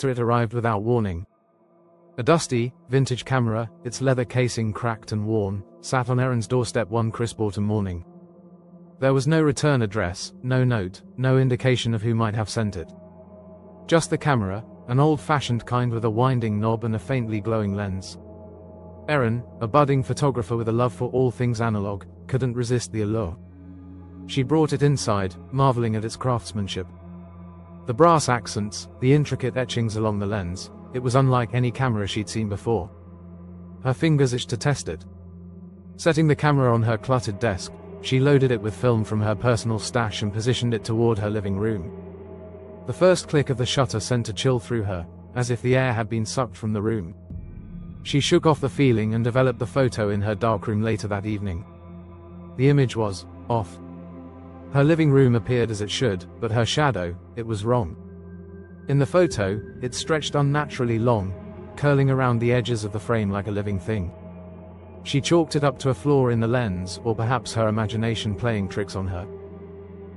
it arrived without warning. A dusty, vintage camera, its leather casing cracked and worn, sat on Erin's doorstep one crisp autumn morning. There was no return address, no note, no indication of who might have sent it. Just the camera, an old-fashioned kind with a winding knob and a faintly glowing lens. Erin, a budding photographer with a love for all things analog, couldn't resist the allure. She brought it inside, marveling at its craftsmanship. The brass accents, the intricate etchings along the lens, it was unlike any camera she'd seen before. Her fingers itched to test it. Setting the camera on her cluttered desk, she loaded it with film from her personal stash and positioned it toward her living room. The first click of the shutter sent a chill through her, as if the air had been sucked from the room. She shook off the feeling and developed the photo in her darkroom later that evening. The image was off. Her living room appeared as it should, but her shadow, it was wrong. In the photo, it stretched unnaturally long, curling around the edges of the frame like a living thing. She chalked it up to a flaw in the lens, or perhaps her imagination playing tricks on her.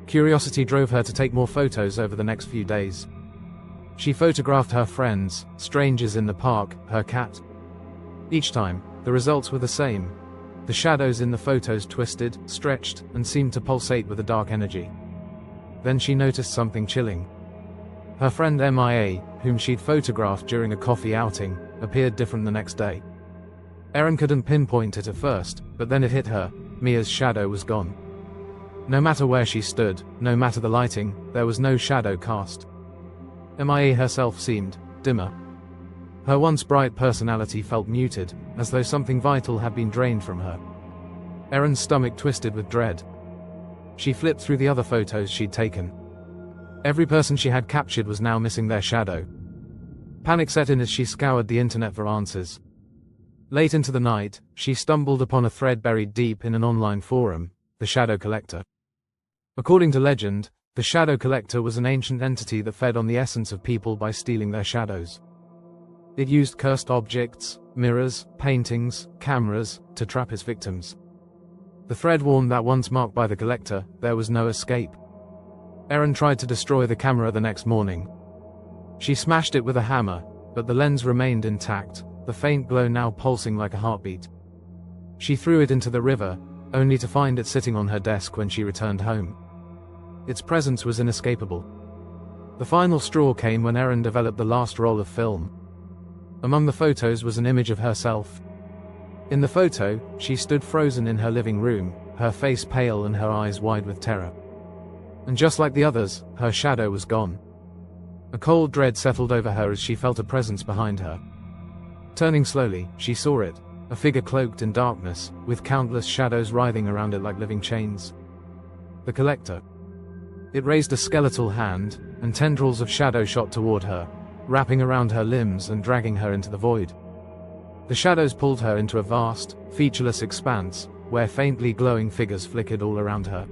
Curiosity drove her to take more photos over the next few days. She photographed her friends, strangers in the park, her cat. Each time, the results were the same. The shadows in the photos twisted, stretched, and seemed to pulsate with a dark energy. Then she noticed something chilling. Her friend MIA, whom she'd photographed during a coffee outing, appeared different the next day. Erin couldn't pinpoint it at first, but then it hit her: Mia's shadow was gone. No matter where she stood, no matter the lighting, there was no shadow cast. MIA herself seemed dimmer. Her once bright personality felt muted, as though something vital had been drained from her. Erin's stomach twisted with dread. She flipped through the other photos she'd taken. Every person she had captured was now missing their shadow. Panic set in as she scoured the internet for answers. Late into the night, she stumbled upon a thread buried deep in an online forum, the Shadow Collector. According to legend, the Shadow Collector was an ancient entity that fed on the essence of people by stealing their shadows. It used cursed objects, mirrors, paintings, cameras, to trap its victims. The thread warned that once marked by the collector, there was no escape. Erin tried to destroy the camera the next morning. She smashed it with a hammer, but the lens remained intact, the faint glow now pulsing like a heartbeat. She threw it into the river, only to find it sitting on her desk when she returned home. Its presence was inescapable. The final straw came when Erin developed the last roll of film. Among the photos was an image of herself. In the photo, she stood frozen in her living room, her face pale and her eyes wide with terror. And just like the others, her shadow was gone. A cold dread settled over her as she felt a presence behind her. Turning slowly, she saw it, a figure cloaked in darkness, with countless shadows writhing around it like living chains. The collector. It raised a skeletal hand, and tendrils of shadow shot toward her, wrapping around her limbs and dragging her into the void. The shadows pulled her into a vast, featureless expanse, where faintly glowing figures flickered all around her.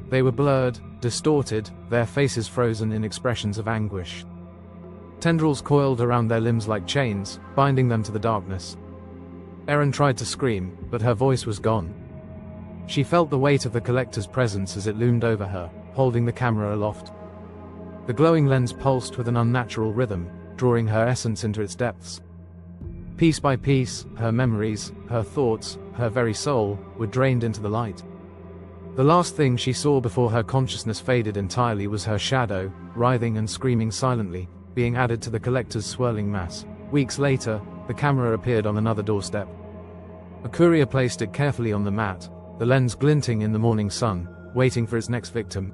They were blurred, distorted, their faces frozen in expressions of anguish. Tendrils coiled around their limbs like chains, binding them to the darkness. Erin tried to scream, but her voice was gone. She felt the weight of the collector's presence as it loomed over her, holding the camera aloft. The glowing lens pulsed with an unnatural rhythm, drawing her essence into its depths. Piece by piece, her memories, her thoughts, her very soul, were drained into the light. The last thing she saw before her consciousness faded entirely was her shadow, writhing and screaming silently, being added to the collector's swirling mass. Weeks later, the camera appeared on another doorstep. A courier placed it carefully on the mat, the lens glinting in the morning sun, waiting for its next victim.